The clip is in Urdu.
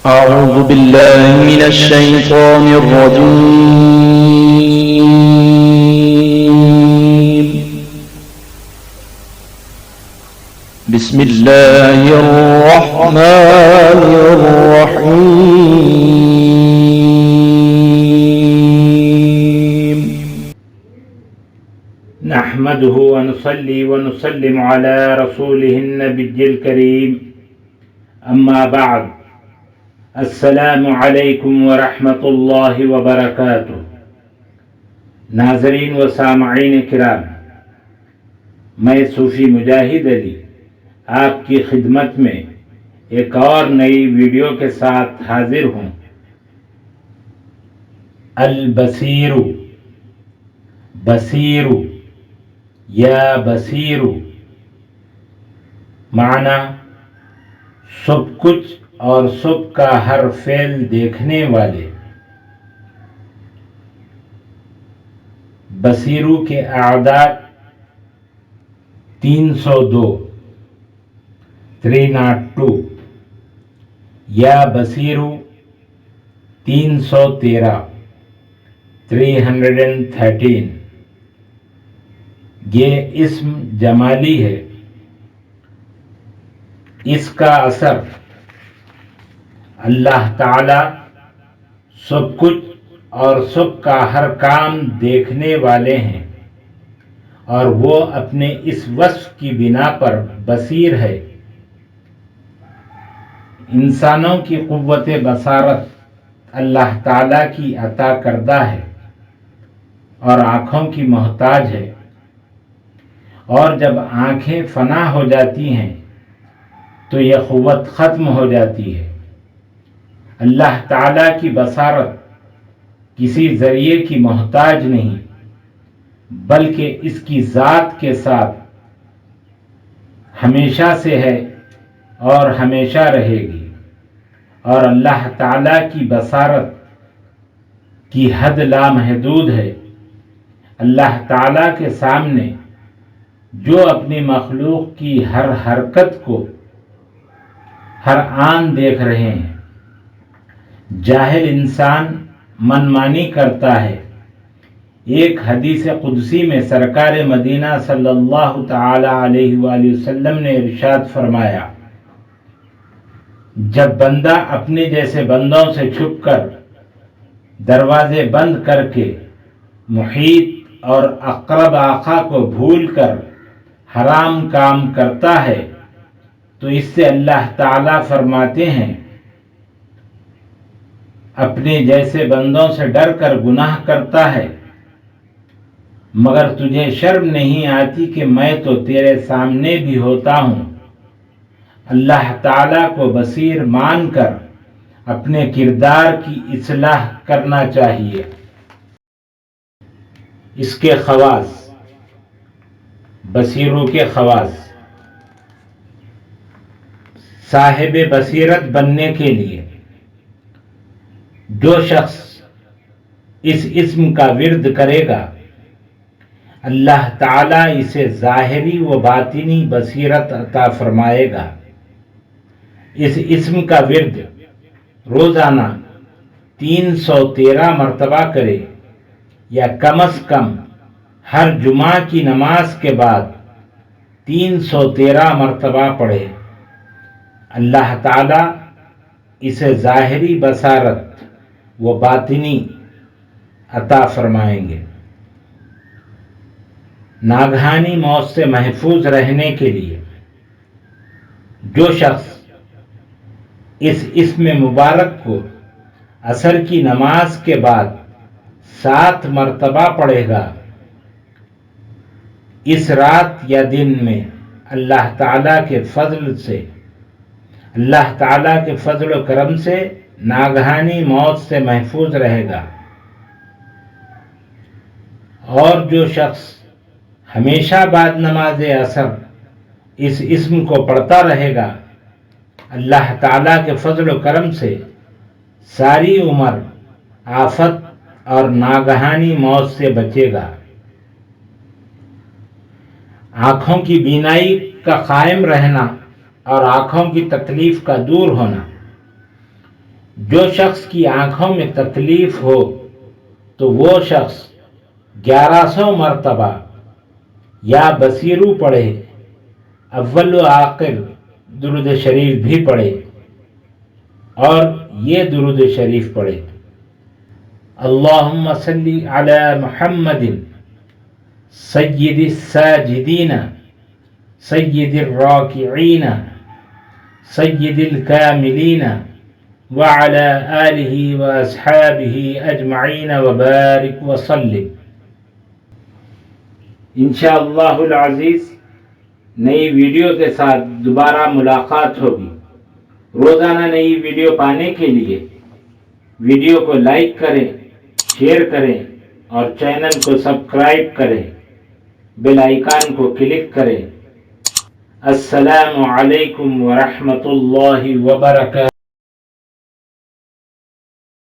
أعوذ بالله من الشيطان الرجيم. بسم الله الرحمن الرحيم. نحمده ونصلي ونسلم على رسوله النبي الكريم اما بعد السلام علیکم ورحمۃ اللہ وبرکاتہ۔ ناظرین و سامعین کرام، میں صوفی مجاہد علی آپ کی خدمت میں ایک اور نئی ویڈیو کے ساتھ حاضر ہوں۔ البصیر، بصیر یا بصیر، معنی سب کچھ اور سب کا ہر فعل دیکھنے والے۔ بصیرو کے اعداد 302 302، یا بصیرو 313 313۔ یہ اسم جمالی ہے۔ اس کا اثر اللہ تعالی سب کچھ اور سب کا ہر کام دیکھنے والے ہیں، اور وہ اپنے اس وصف کی بنا پر بصیر ہے۔ انسانوں کی قوت بصارت اللہ تعالی کی عطا کردہ ہے اور آنکھوں کی محتاج ہے، اور جب آنکھیں فنا ہو جاتی ہیں تو یہ قوت ختم ہو جاتی ہے۔ اللہ تعالیٰ کی بصارت کسی ذریعے کی محتاج نہیں، بلکہ اس کی ذات کے ساتھ ہمیشہ سے ہے اور ہمیشہ رہے گی۔ اور اللہ تعالیٰ کی بصارت کی حد لامحدود ہے۔ اللہ تعالیٰ کے سامنے جو اپنی مخلوق کی ہر حرکت کو ہر آن دیکھ رہے ہیں۔ جاہل انسان منمانی کرتا ہے۔ ایک حدیث قدسی میں سرکار مدینہ صلی اللہ تعالی علیہ وآلہ وسلم نے ارشاد فرمایا، جب بندہ اپنے جیسے بندوں سے چھپ کر دروازے بند کر کے محیط اور اقرب آقا کو بھول کر حرام کام کرتا ہے تو اس سے اللہ تعالیٰ فرماتے ہیں، اپنے جیسے بندوں سے ڈر کر گناہ کرتا ہے، مگر تجھے شرم نہیں آتی کہ میں تو تیرے سامنے بھی ہوتا ہوں۔ اللہ تعالیٰ کو بصیر مان کر اپنے کردار کی اصلاح کرنا چاہیے۔ اس کے خواص، بصیروں کے خواص: صاحب بصیرت بننے کے لیے جو شخص اس اسم کا ورد کرے گا، اللہ تعالیٰ اسے ظاہری و باطنی بصیرت عطا فرمائے گا۔ اس اسم کا ورد روزانہ 313 مرتبہ کرے، یا کم از کم ہر جمعہ کی نماز کے بعد 313 مرتبہ پڑھے۔ اللہ تعالیٰ اسے ظاہری بصارت و باطنی عطا فرمائیں گے۔ ناگہانی موت سے محفوظ رہنے کے لیے جو شخص اس اسم مبارک کو عصر کی نماز کے بعد 7 مرتبہ پڑھے گا، اس رات یا دن میں اللہ تعالیٰ کے فضل و کرم سے ناگہانی موت سے محفوظ رہے گا۔ اور جو شخص ہمیشہ بعد نماز عصر اس اسم کو پڑھتا رہے گا، اللہ تعالیٰ کے فضل و کرم سے ساری عمر آفت اور ناگہانی موت سے بچے گا۔ آنکھوں کی بینائی کا قائم رہنا اور آنکھوں کی تکلیف کا دور ہونا، جو شخص کی آنکھوں میں تکلیف ہو تو وہ شخص 1100 مرتبہ یا بصیرو پڑھے، اول و آخر درود شریف بھی پڑھے، اور یہ درود شریف پڑھے: اللہم صلی علی محمد سید الساجدین سید الراکعین سید الکاملین وعلى آلہ واصحابہ اجمعین وبارک وسلم۔ انشاءاللہ العزیز نئی ویڈیو کے ساتھ دوبارہ ملاقات ہوگی۔ روزانہ نئی ویڈیو پانے کے لیے ویڈیو کو لائک کریں، شیئر کریں اور چینل کو سبسکرائب کریں، بیل آئیکن کو کلک کریں۔ السلام علیکم ورحمۃ اللہ وبرکاتہ۔